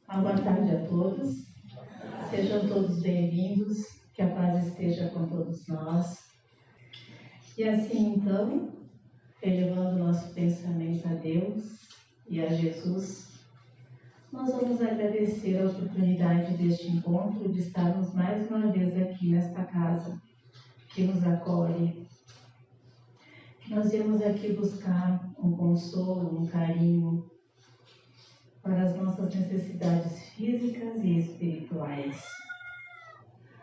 Boa tarde a todos, sejam todos bem-vindos, que a paz esteja com todos nós. E assim então, elevando nosso pensamento a Deus e a Jesus, nós vamos agradecer a oportunidade deste encontro, de estarmos mais uma vez aqui nesta casa, que nos acolhe, que nós viemos aqui buscar um consolo, um carinho, para as nossas necessidades físicas e espirituais.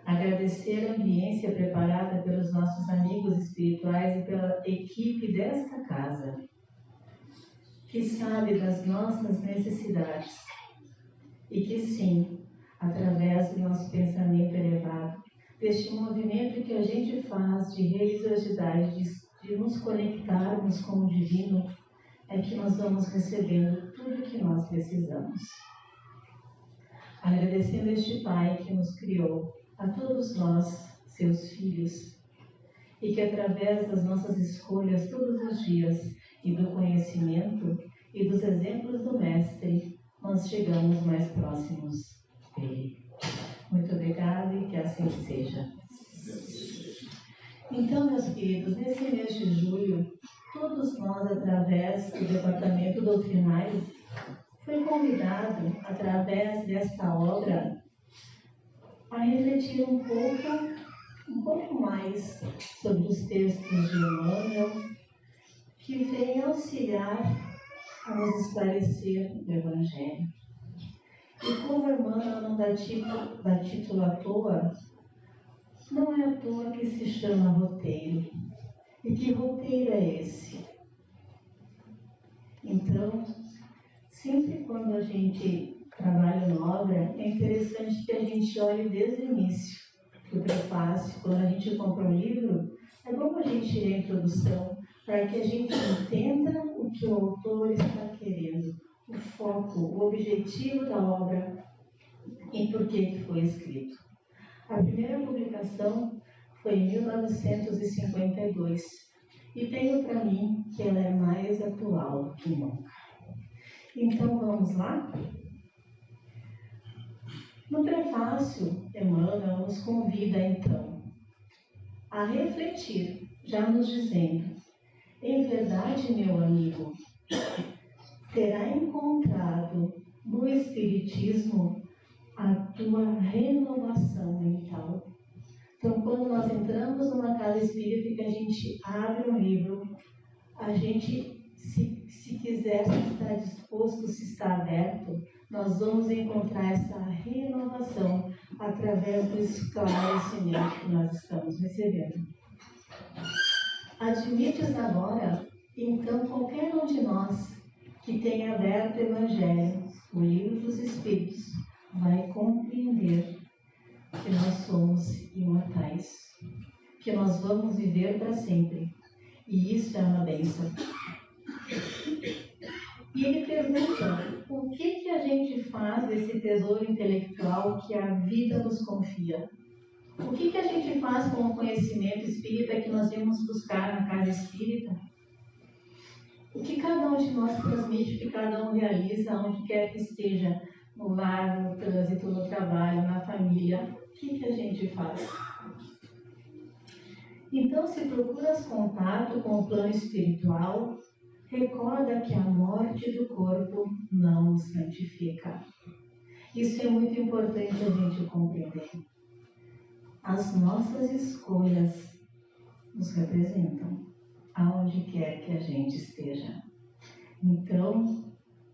Agradecer a ambiência preparada pelos nossos amigos espirituais e pela equipe desta casa, que sabe das nossas necessidades e que sim, através do nosso pensamento elevado, deste movimento que a gente faz de religiosidade, de nos conectarmos com o divino, é que nós vamos recebendo tudo o que nós precisamos. Agradecendo este Pai que nos criou, a todos nós, seus filhos, e que através das nossas escolhas todos os dias, e do conhecimento, e dos exemplos do Mestre, nós chegamos mais próximos dele. Muito obrigada e que assim seja. Então, meus queridos, nesse mês de julho, todos nós, através do Departamento Doutrinário, foi convidado, através desta obra, a refletir um pouco mais sobre os textos de Emmanuel, que vem auxiliar a nos esclarecer o Evangelho. E como Emmanuel não dá título à toa, não é à toa que se chama roteiro. E que roteiro é esse? Então, sempre quando a gente trabalha na obra, é interessante que a gente olhe desde o início, do prefácio. Quando a gente compra um livro, é bom a gente ler a introdução, para que a gente entenda o que o autor está querendo, o foco, o objetivo da obra e por que foi escrito. A primeira publicação foi em 1952 e tenho para mim que ela é mais atual que nunca. Então vamos lá? No prefácio, Emmanuel nos convida então a refletir, já nos dizendo: em verdade, meu amigo, terá encontrado no Espiritismo a tua renovação mental. Então, quando nós entramos numa casa espírita e que a gente abre um livro, a gente, se quiser, se está disposto, se está aberto, nós vamos encontrar essa renovação através do esclarecimento que nós estamos recebendo. Admites agora, então, qualquer um de nós que tenha aberto o Evangelho, o livro dos Espíritos, vai compreender que nós somos imortais, que nós vamos viver para sempre. E isso é uma bênção. E ele pergunta: o que a gente faz desse tesouro intelectual que a vida nos confia? O que a gente faz com o conhecimento espírita que nós viemos buscar na casa espírita? O que cada um de nós transmite, o que cada um realiza, onde quer que esteja, no lar, no trânsito, no trabalho, na família, o que a gente faz? Então, se procuras contato com o plano espiritual, recorda que a morte do corpo não nos santifica. Isso é muito importante a gente compreender. As nossas escolhas nos representam, aonde quer que a gente esteja. Então,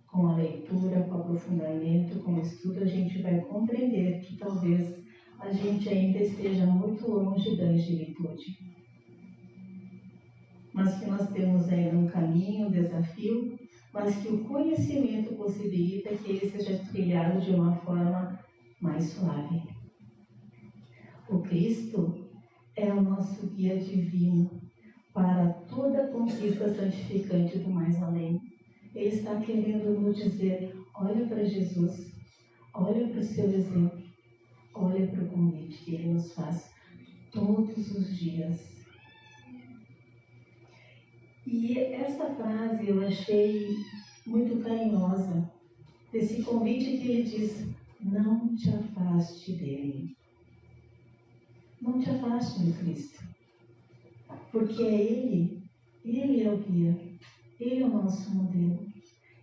com a leitura, com o aprofundamento, com o estudo, a gente vai compreender que talvez a gente ainda esteja muito longe da angelitude. Mas que nós temos ainda um caminho, um desafio, mas que o conhecimento possibilita que ele seja trilhado de uma forma mais suave. O Cristo é o nosso guia divino para toda a conquista santificante do mais além. Ele está querendo nos dizer: olha para Jesus, olha para o seu exemplo, olha para o convite que ele nos faz todos os dias. E essa frase eu achei muito carinhosa, desse convite que ele diz: não te afaste dele. Não te afaste de Cristo. Porque é Ele é o guia, Ele é o nosso modelo.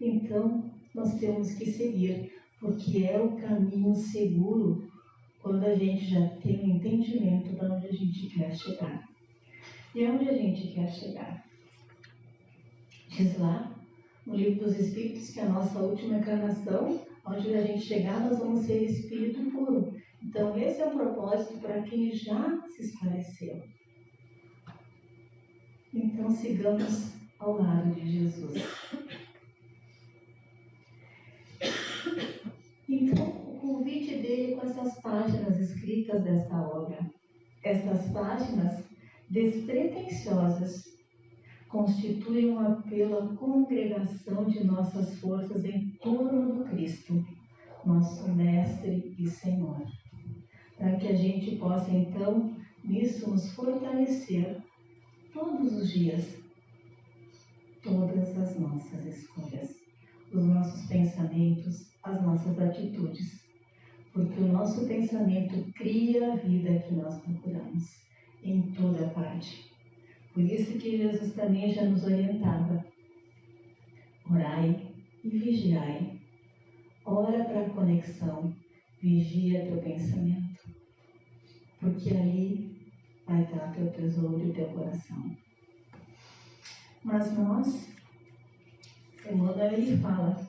Então, nós temos que seguir, porque é o caminho seguro quando a gente já tem um entendimento de onde a gente quer chegar. E aonde a gente quer chegar? Diz lá, no Livro dos Espíritos, que a nossa última encarnação, onde a gente chegar, nós vamos ser espírito puro. Então, esse é o propósito para quem já se esclareceu. Então, sigamos ao lado de Jesus. Então, o convite dele com essas páginas escritas desta obra, essas páginas despretensiosas, constituem um apelo à congregação de nossas forças em torno do Cristo, nosso Mestre e Senhor, para que a gente possa, então, nisso nos fortalecer todos os dias, todas as nossas escolhas, os nossos pensamentos, as nossas atitudes, porque o nosso pensamento cria a vida que nós procuramos em toda parte. Por isso que Jesus também já nos orientava: orai e vigiai. Ora para a conexão, vigia teu pensamento, porque ali vai estar teu tesouro e teu coração. Mas nós, Emmanuel, ele fala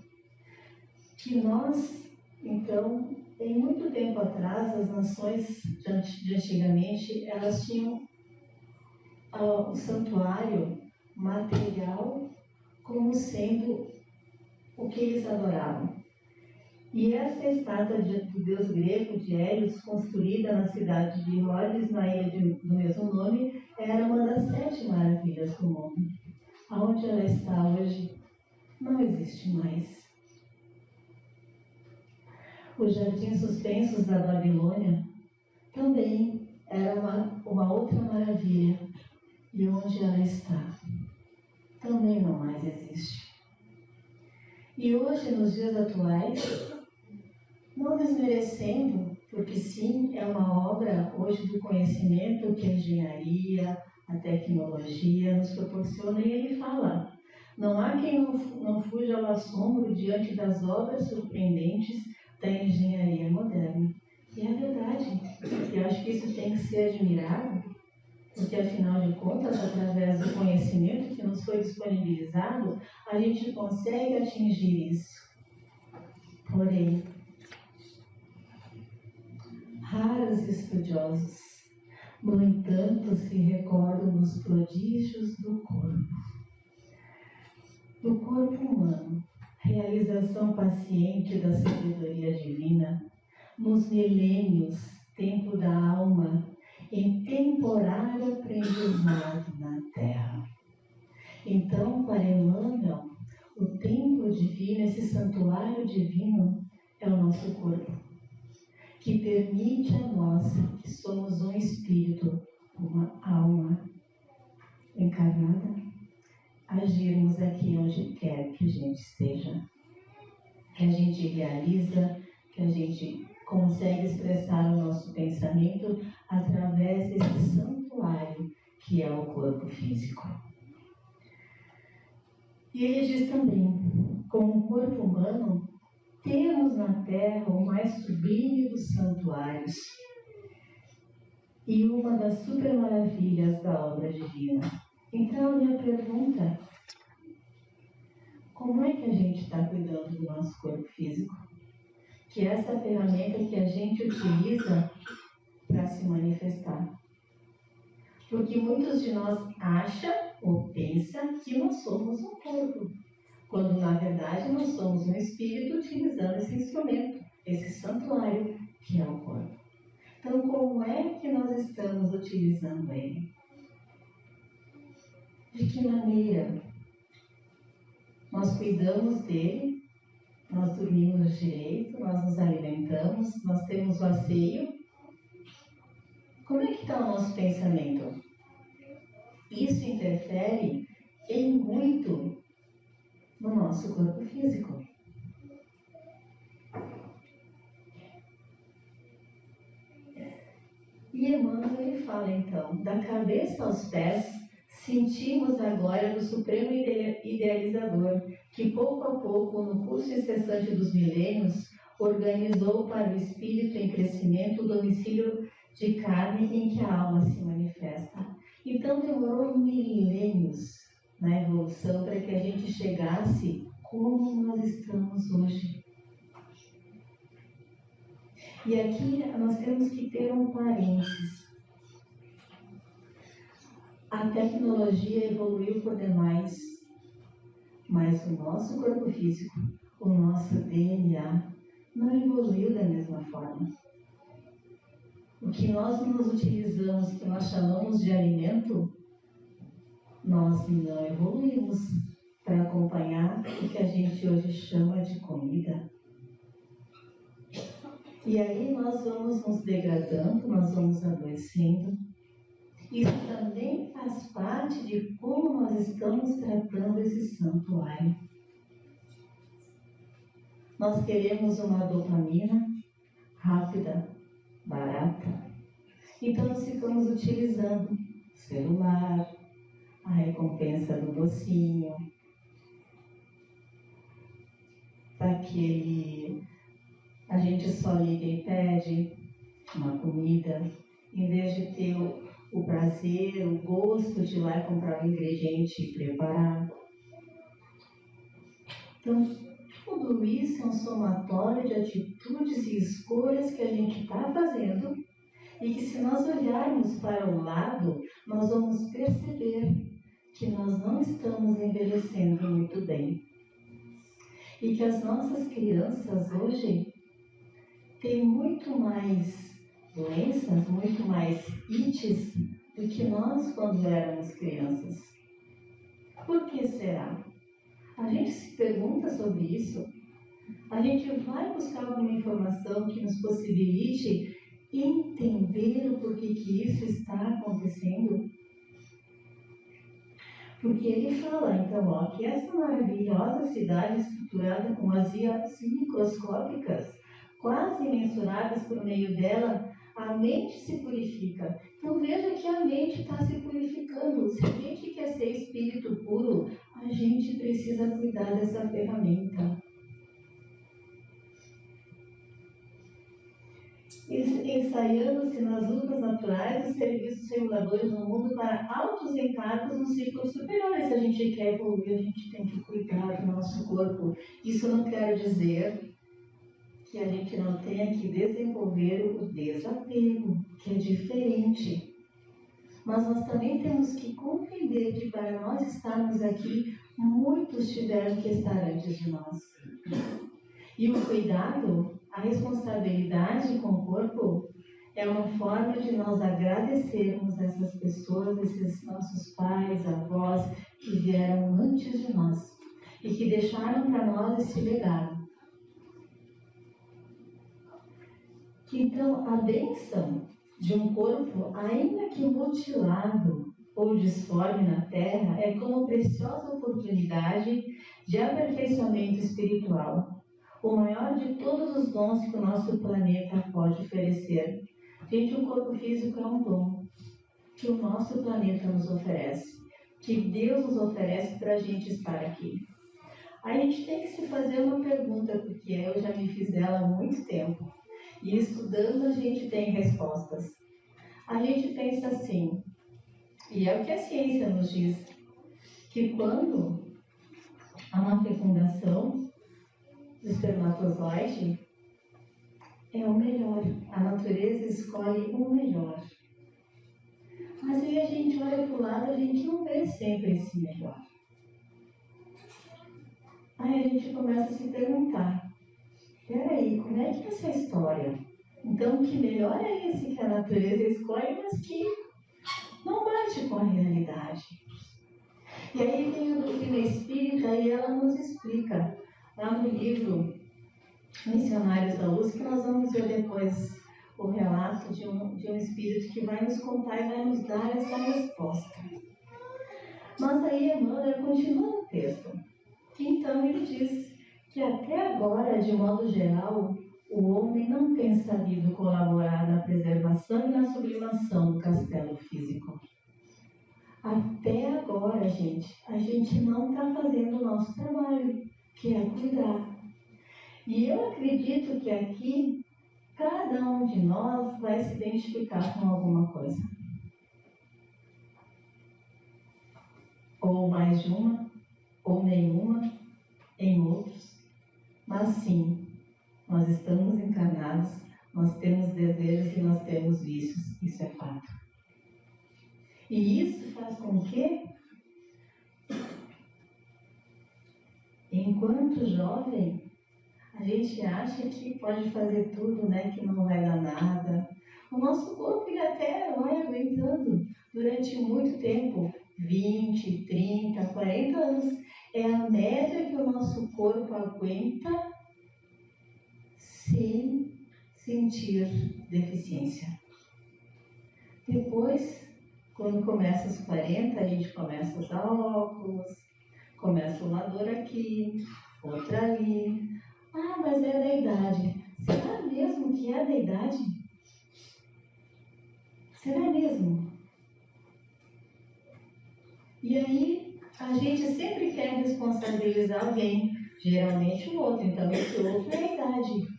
que nós, então, em muito tempo atrás, as nações de antigamente, elas tinham o santuário material como sendo o que eles adoravam. E essa estátua do deus grego de Hélios, construída na cidade de Rhodes, na ilha do mesmo nome, era uma das 7 maravilhas do mundo. Aonde ela está hoje, não existe mais. Os jardins suspensos da Babilônia também era uma outra maravilha. E onde ela está, também não mais existe. E hoje, nos dias atuais, não desmerecendo, porque sim, é uma obra hoje do conhecimento que a engenharia, a tecnologia nos proporciona, e ele fala: não há quem não fuja ao assombro diante das obras surpreendentes da engenharia moderna. E é verdade, eu acho que isso tem que ser admirado, porque, afinal de contas, através do conhecimento que nos foi disponibilizado, a gente consegue atingir isso. Porém, raros estudiosos, no entanto, se recordam dos prodígios do corpo humano, realização paciente da sabedoria divina, nos milênios, tempo da alma, em temporário aprendizado na Terra. Então, para Emmanuel, o templo divino, esse santuário divino, é o nosso corpo, que permite a nós, que somos um espírito, uma alma encarnada, agirmos aqui onde quer que a gente esteja, que a gente realiza, que a gente consegue expressar o nosso pensamento através desse santuário que é o corpo físico. E ele diz também: com o corpo humano, temos na Terra o mais sublime dos santuários e uma das super maravilhas da obra divina. Então, a minha pergunta: como é que a gente está cuidando do nosso corpo físico? Que é essa ferramenta que a gente utiliza para se manifestar. Porque muitos de nós acham ou pensam que nós somos um corpo, quando na verdade nós somos um espírito utilizando esse instrumento, esse santuário que é o corpo. Então, como é que nós estamos utilizando ele? De que maneira? Nós cuidamos dele, nós dormimos direito, nós nos alimentamos, nós temos o asseio. Como é que está o nosso pensamento? Isso interfere em muito no nosso corpo físico. E Emmanuel ele fala então, da cabeça aos pés, sentimos a glória do Supremo Idealizador, que pouco a pouco, no curso incessante dos milênios, organizou para o espírito em crescimento o domicílio de carne em que a alma se manifesta. Então demorou milênios na evolução para que a gente chegasse como nós estamos hoje. E aqui nós temos que ter um parênteses. A tecnologia evoluiu por demais, mas o nosso corpo físico, o nosso DNA, não evoluiu da mesma forma. O que nós nos utilizamos, que nós chamamos de alimento, nós não evoluímos para acompanhar o que a gente hoje chama de comida. E aí nós vamos nos degradando, nós vamos adoecendo. Isso também faz parte de como nós estamos tratando esse santuário. Nós queremos uma dopamina rápida, barata. Então nós ficamos utilizando o celular, a recompensa do docinho, a gente só liga e pede uma comida, em vez de ter o prazer, o gosto de ir lá e comprar um ingrediente e preparar. Então, tudo isso é um somatório de atitudes e escolhas que a gente está fazendo e que, se nós olharmos para o lado, nós vamos perceber que nós não estamos envelhecendo muito bem. E que as nossas crianças hoje têm muito mais doenças, muito mais ites do que nós quando éramos crianças. Por que será? A gente se pergunta sobre isso. A gente vai buscar alguma informação que nos possibilite entender o porquê que isso está acontecendo. Porque ele fala, então, que essa maravilhosa cidade estruturada com as vias microscópicas, quase mensuráveis por meio dela, a mente se purifica. Então veja que a mente está se purificando. Se a gente quer ser espírito puro, a gente precisa cuidar dessa ferramenta. Ensaiando-se nas lutas naturais dos serviços reguladores no mundo para altos encargos nos ciclos superiores. Se a gente quer evoluir, a gente tem que cuidar do nosso corpo. Isso não quer dizer que a gente não tenha que desenvolver o desapego, que é diferente. Mas nós também temos que compreender que para nós estarmos aqui, muitos tiveram que estar antes de nós. E o cuidado, a responsabilidade com o corpo, é uma forma de nós agradecermos essas pessoas, esses nossos pais, avós, que vieram antes de nós e que deixaram para nós esse legado. Então, a bênção de um corpo, ainda que mutilado ou disforme na Terra, é como preciosa oportunidade de aperfeiçoamento espiritual, o maior de todos os dons que o nosso planeta pode oferecer. Gente, o corpo físico é um dom que o nosso planeta nos oferece, que Deus nos oferece para a gente estar aqui. A gente tem que se fazer uma pergunta, porque eu já me fiz dela há muito tempo. E estudando a gente tem respostas. A gente pensa assim, e é o que a ciência nos diz, que quando há uma fecundação do espermatozoide, é o melhor. A natureza escolhe o melhor. Mas aí a gente olha para o lado, a gente não vê sempre esse melhor. Aí a gente começa a se perguntar, peraí, como é que é essa história? Então, que melhor é esse que a natureza escolhe, mas que não bate com a realidade? E aí vem a doutrina espírita e ela nos explica, lá no livro Missionários da Luz, que nós vamos ver depois o relato de um espírito que vai nos contar e vai nos dar essa resposta. Mas aí Emmanuel continua no texto. Então ele diz que até agora, de modo geral, o homem não tem sabido colaborar na preservação e na sublimação do castelo físico. Até agora, gente, a gente não está fazendo o nosso trabalho, que é cuidar. E eu acredito que aqui, cada um de nós vai se identificar com alguma coisa. Ou mais de uma, ou nenhuma, em outros. Mas sim, nós estamos encarnados, nós temos desejos e nós temos vícios, isso é fato. E isso faz com que, enquanto jovem, a gente acha que pode fazer tudo, né, que não vai dar nada. O nosso corpo ele até vai aguentando durante muito tempo, 20, 30, 40 anos. É a média que o nosso corpo aguenta sem sentir deficiência. Depois, quando começa os 40, a gente começa a usar óculos, começa uma dor aqui, outra ali. Ah, mas é da idade. Será mesmo que é da idade? Será mesmo? E aí, a gente sempre quer responsabilizar alguém, geralmente o outro. Então, esse outro é a idade.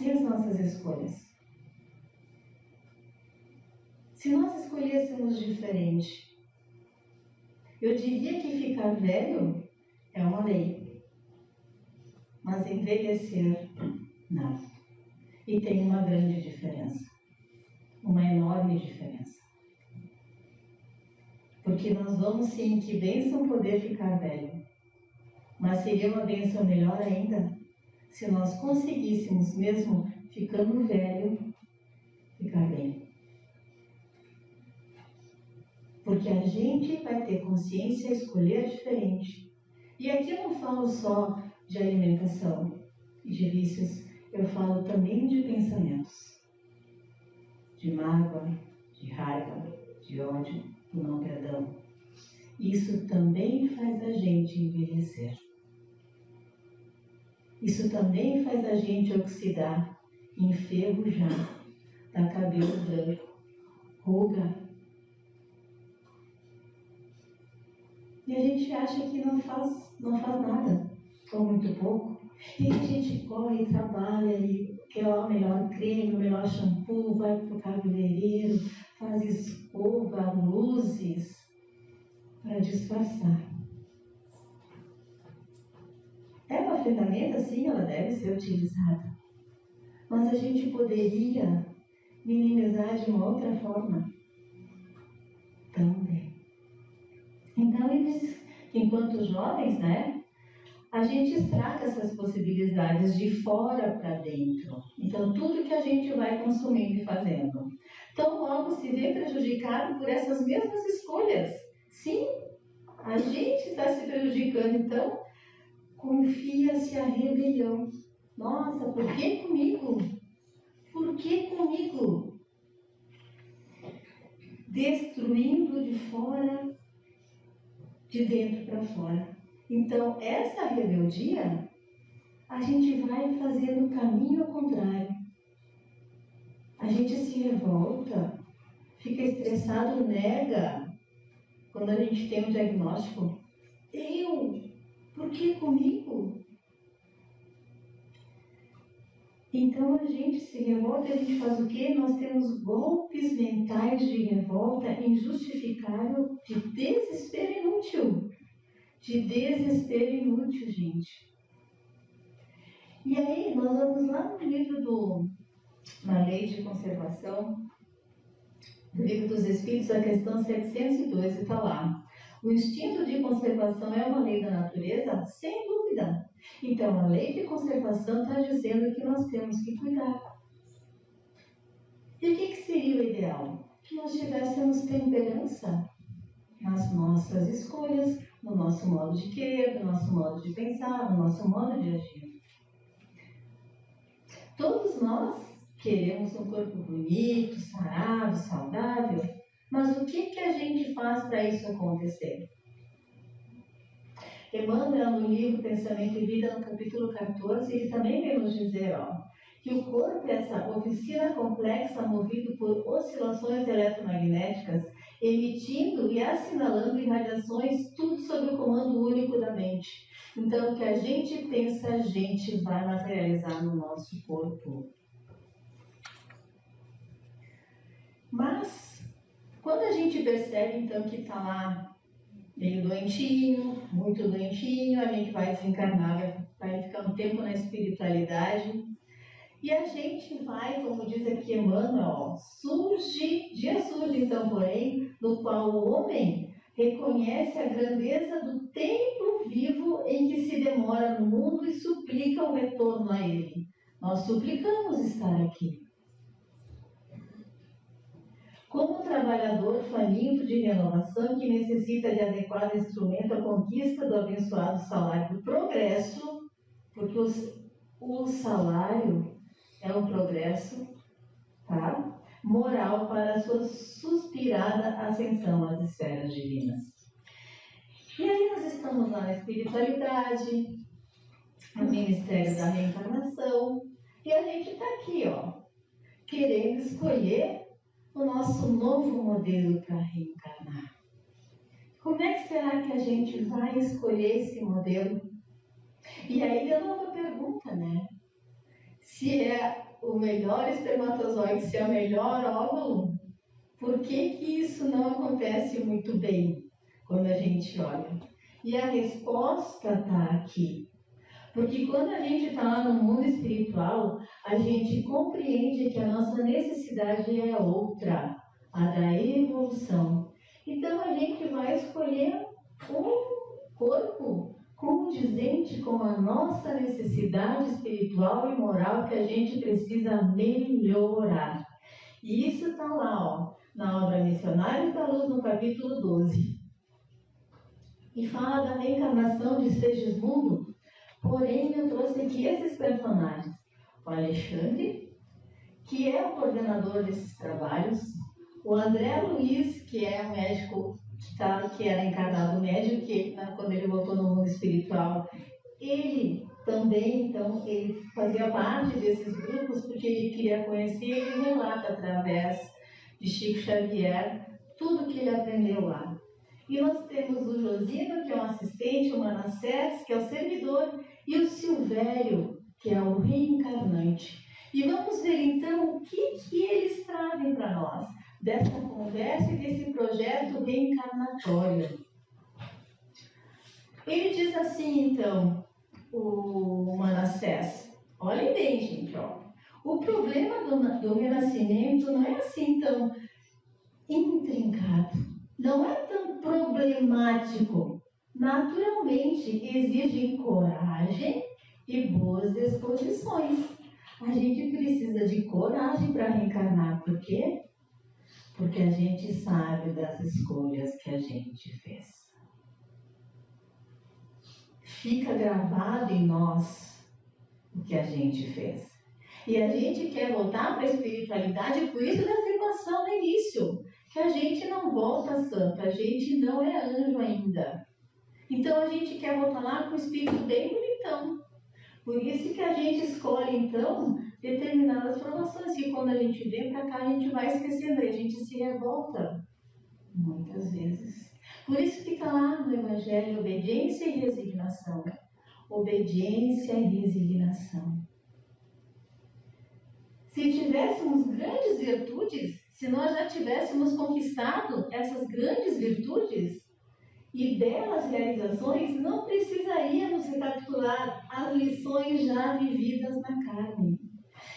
E as nossas escolhas? Se nós escolhêssemos diferente, eu diria que ficar velho é uma lei, mas envelhecer, não. E tem uma grande diferença, uma enorme diferença. Porque nós vamos sim, que bênção poder ficar velho, mas seria uma bênção melhor ainda se nós conseguíssemos, mesmo ficando velho, ficar bem. Porque a gente vai ter consciência a escolher diferente. E aqui eu não falo só de alimentação e de vícios, eu falo também de pensamentos, de mágoa, de raiva, de ódio, do não perdão. Isso também faz a gente envelhecer. Isso também faz a gente oxidar, enferrujar, dar cabelo branco, ruga. E a gente acha que não faz nada, ou muito pouco. E a gente corre, trabalha, e quer o melhor creme, o melhor shampoo, vai para o cabeleireiro, faz escova, luzes, para disfarçar. É uma ferramenta, sim, ela deve ser utilizada. Mas a gente poderia minimizar de uma outra forma também. Então, eles, enquanto jovens, né, a gente extraca essas possibilidades de fora para dentro. Então, tudo que a gente vai consumindo e fazendo. Então, logo se vê prejudicado por essas mesmas escolhas. Sim, a gente está se prejudicando, então, confia-se a rebelião. Nossa, por que comigo? Por que comigo? Destruindo de fora, de dentro para fora. Então, essa rebeldia, a gente vai fazendo o caminho ao contrário. A gente se revolta, fica estressado, nega. Quando a gente tem um diagnóstico, por que comigo? Então a gente se revolta e a gente faz o quê? Nós temos golpes mentais de revolta injustificável, de desespero inútil. De desespero inútil, gente. E aí, nós vamos lá no livro na Lei de Conservação, do Livro dos Espíritos, a questão 702, está lá. O instinto de conservação é uma lei da natureza? Sem dúvida. Então, a lei de conservação está dizendo que nós temos que cuidar. E o que seria o ideal? Que nós tivéssemos temperança nas nossas escolhas, no nosso modo de querer, no nosso modo de pensar, no nosso modo de agir. Todos nós queremos um corpo bonito, sarado, saudável, mas o que a gente faz para isso acontecer? Emmanuel, no livro Pensamento e Vida, no capítulo 14, ele também vem nos dizer, que o corpo é essa oficina complexa movida por oscilações eletromagnéticas, emitindo e assinalando irradiações, tudo sob o comando único da mente. Então, o que a gente pensa, a gente vai materializar no nosso corpo. Mas, quando a gente percebe, então, que está lá meio doentinho, muito doentinho, a gente vai desencarnar, vai ficar um tempo na espiritualidade, e a gente vai, como diz aqui Emmanuel, dia surge então, porém, no qual o homem reconhece a grandeza do tempo vivo em que se demora no mundo e suplica o retorno a ele. Nós suplicamos estar aqui. Como trabalhador faminto de renovação que necessita de adequado instrumento à conquista do abençoado salário do progresso, porque o salário é um progresso, tá? Moral para a sua suspirada ascensão às esferas divinas. E aí nós estamos lá na espiritualidade, no Ministério da Reencarnação, e a gente está aqui, ó, querendo escolher o nosso novo modelo para reencarnar. Como é que será que a gente vai escolher esse modelo? E aí de novo a pergunta, né? Se é o melhor espermatozoide, se é o melhor óvulo, por que que isso não acontece muito bem quando a gente olha? E a resposta está aqui. Porque quando a gente está lá no mundo espiritual, a gente compreende que a nossa necessidade é outra, a da evolução. Então a gente vai escolher um corpo condizente com a nossa necessidade espiritual e moral que a gente precisa melhorar. E isso está lá, ó, na obra Missionários da Luz, no capítulo 12. E fala da reencarnação de Segismundo. Porém, eu trouxe aqui esses personagens. O Alexandre, que é o coordenador desses trabalhos. O André Luiz, que é um médico que era encarnado médico, que quando ele voltou no mundo espiritual, ele também, então, ele fazia parte desses grupos porque ele queria conhecer e ele relata através de Chico Xavier tudo que ele aprendeu lá. E nós temos o Josino, que é um assistente, o Manassés, que é o servidor, e o Silvério, que é o reencarnante. E vamos ver então o que eles trazem para nós dessa conversa e desse projeto reencarnatório. Ele diz assim, então, o Manassés, olhem bem, gente, ó. O problema do renascimento não é assim tão intrincado, não é tão problemático. Naturalmente exige coragem e boas disposições. A gente precisa de coragem para reencarnar. Por quê? Porque a gente sabe das escolhas que a gente fez. Fica gravado em nós o que a gente fez. E a gente quer voltar para a espiritualidade, por isso da afirmação no início, que a gente não volta santo, a gente não é anjo ainda. Então a gente quer voltar lá com o espírito bem bonitão. Por isso que a gente escolhe, então, determinadas provações, que quando a gente vem para cá, a gente vai esquecendo, a gente se revolta, muitas vezes. Por isso que está lá no Evangelho, obediência e resignação. Obediência e resignação. Se tivéssemos grandes virtudes, se nós já tivéssemos conquistado essas grandes virtudes e belas realizações, não precisaríamos recapitular as lições já vividas na carne.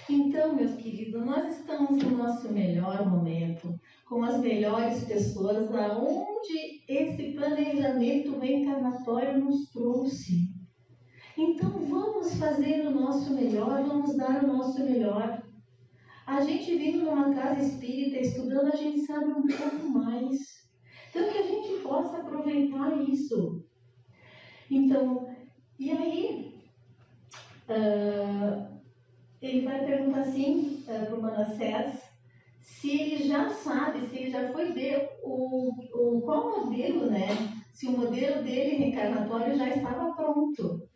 Então, meus queridos, nós estamos no nosso melhor momento, com as melhores pessoas, aonde esse planejamento reencarnatório nos trouxe. Então, vamos fazer o nosso melhor, vamos dar o nosso melhor. A gente vindo numa casa espírita, estudando, a gente sabe um pouco mais. Então, que a gente possa aproveitar isso. Então, e aí, ele vai perguntar assim para o Manassés se ele já sabe, se ele já foi ver qual modelo, né? Se o modelo dele reencarnatório já estava pronto.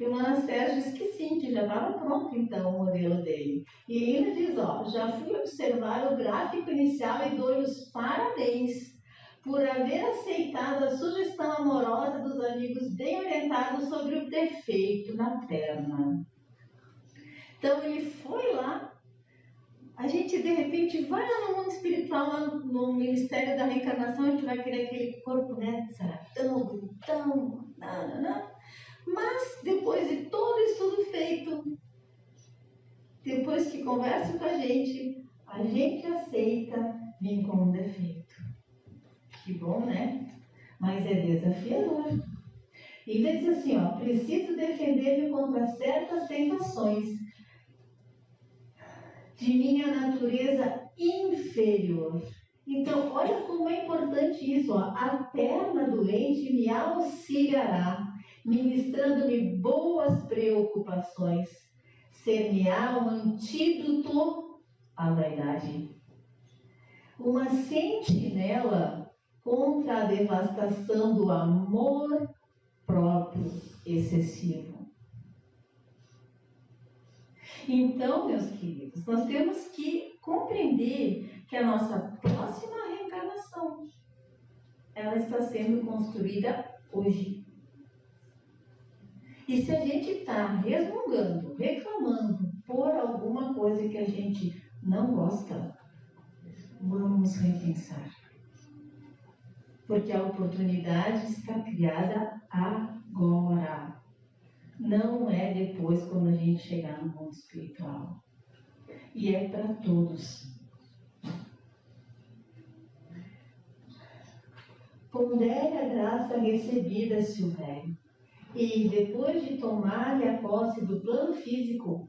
E o Manassés diz que sim, que já estava pronto então o modelo dele. E ainda diz, ó, já fui observar o gráfico inicial e dou-lhe os parabéns por haver aceitado a sugestão amorosa dos amigos bem orientados sobre o defeito na perna. Então ele foi lá, a gente de repente vai lá no mundo espiritual, lá no Ministério da Reencarnação, a gente vai querer aquele corpo, né, saratão, bonitão, mas depois de todo estudo feito, depois que conversa com a gente aceita vir com um defeito. Que bom, né? Mas é desafiador. E ele diz assim, ó, preciso defender-me contra certas tentações de minha natureza inferior. Então, olha como é importante isso, ó. A perna doente me auxiliará, ministrando-me boas preocupações. Ser-me-á um antídoto à vaidade. Uma sentinela contra a devastação do amor próprio excessivo. Então, meus queridos, nós temos que compreender que a nossa próxima reencarnação, ela está sendo construída hoje. E se a gente está resmungando, reclamando por alguma coisa que a gente não gosta, vamos repensar. Porque a oportunidade está criada agora. Não é depois, quando a gente chegar no mundo espiritual. E é para todos. Pondere a graça recebida, Silvério. E depois de tomar-lhe a posse do plano físico,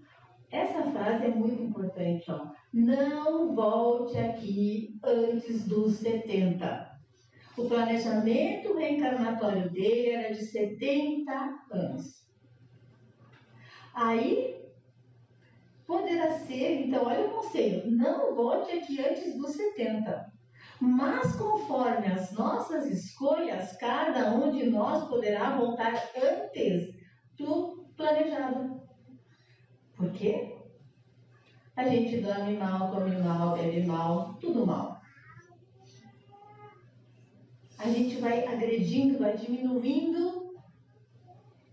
essa frase é muito importante, ó. Não volte aqui antes dos 70. O planejamento reencarnatório dele era de 70 anos. Aí, poderá ser, então, olha o conselho, não volte aqui antes dos 70. Mas, conforme as nossas escolhas, cada um de nós poderá voltar antes do planejado. Por quê? A gente dorme mal, come mal, bebe mal, tudo mal. A gente vai agredindo, vai diminuindo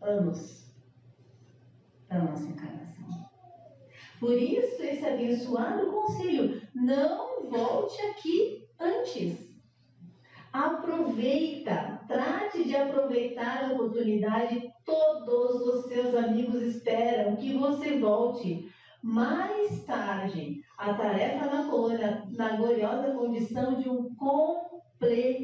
anos da nossa encarnação. Por isso, esse abençoado conselho, não volte aqui antes. Aproveita, trate de aproveitar a oportunidade. Todos os seus amigos esperam que você volte. Mais tarde, a tarefa na gloriosa condição de um completista.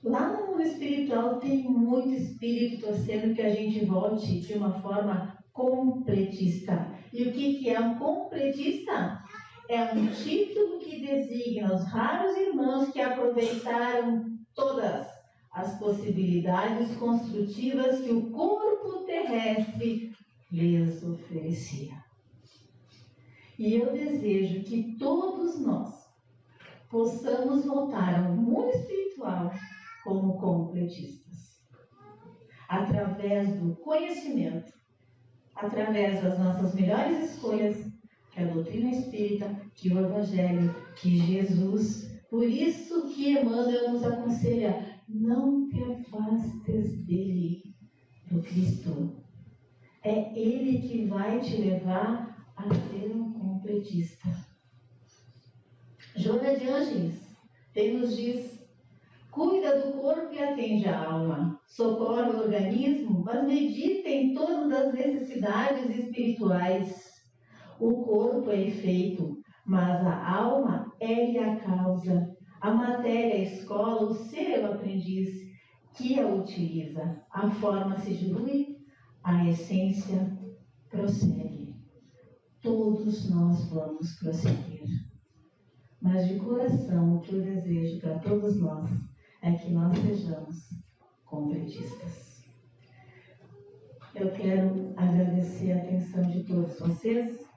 Lá no mundo espiritual tem muito espírito torcendo que a gente volte de uma forma completista. E o que é um completista? É um título que designa os raros irmãos que aproveitaram todas as possibilidades construtivas que o corpo terrestre lhes oferecia. E eu desejo que todos nós possamos voltar ao mundo espiritual como completistas, através do conhecimento, através das nossas melhores escolhas, que a doutrina espírita, que o Evangelho, que Jesus. Por isso que Emmanuel nos aconselha, não te afastes dele, do Cristo. É ele que vai te levar a ser um completista. Joana de Ângeles, ele nos diz, cuida do corpo e atende a alma, socorre o organismo, mas medita em torno das necessidades espirituais. O corpo é efeito, mas a alma é a causa. A matéria, a escola, o ser é o aprendiz que a utiliza. A forma se dilui, a essência prossegue. Todos nós vamos prosseguir. Mas de coração, o que eu desejo para todos nós é que nós sejamos completistas. Eu quero agradecer a atenção de todos vocês,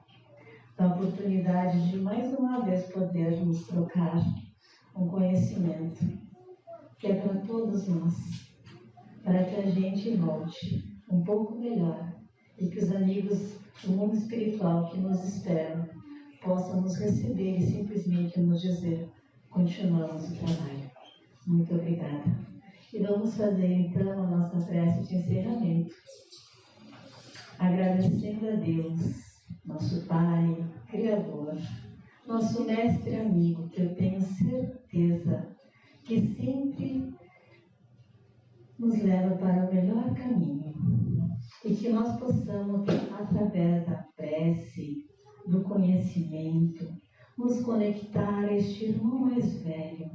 da oportunidade de mais uma vez podermos trocar um conhecimento que é para todos nós. para que a gente volte um pouco melhor e que os amigos do mundo espiritual que nos esperam possam nos receber e simplesmente nos dizer: continuamos o trabalho. Muito obrigada. E vamos fazer então a nossa prece de encerramento, agradecendo a Deus, nosso Pai, Criador, nosso mestre amigo, que eu tenho certeza que sempre nos leva para o melhor caminho. E que nós possamos, através da prece, do conhecimento, nos conectar a este irmão mais velho,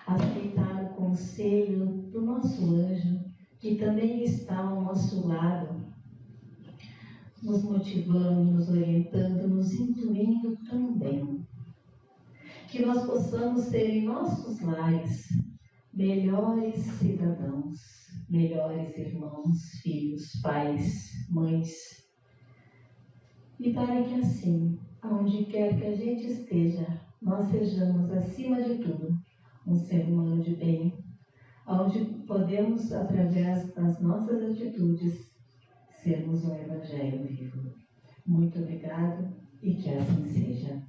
aceitar o conselho do nosso anjo, que também está ao nosso lado, nos motivando, nos orientando, nos intuindo também. Que nós possamos ser em nossos lares melhores cidadãos, melhores irmãos, filhos, pais, mães. E para que assim, aonde quer que a gente esteja, nós sejamos, acima de tudo, um ser humano de bem, onde podemos, através das nossas atitudes, sermos um evangelho vivo. Muito obrigado e que assim seja.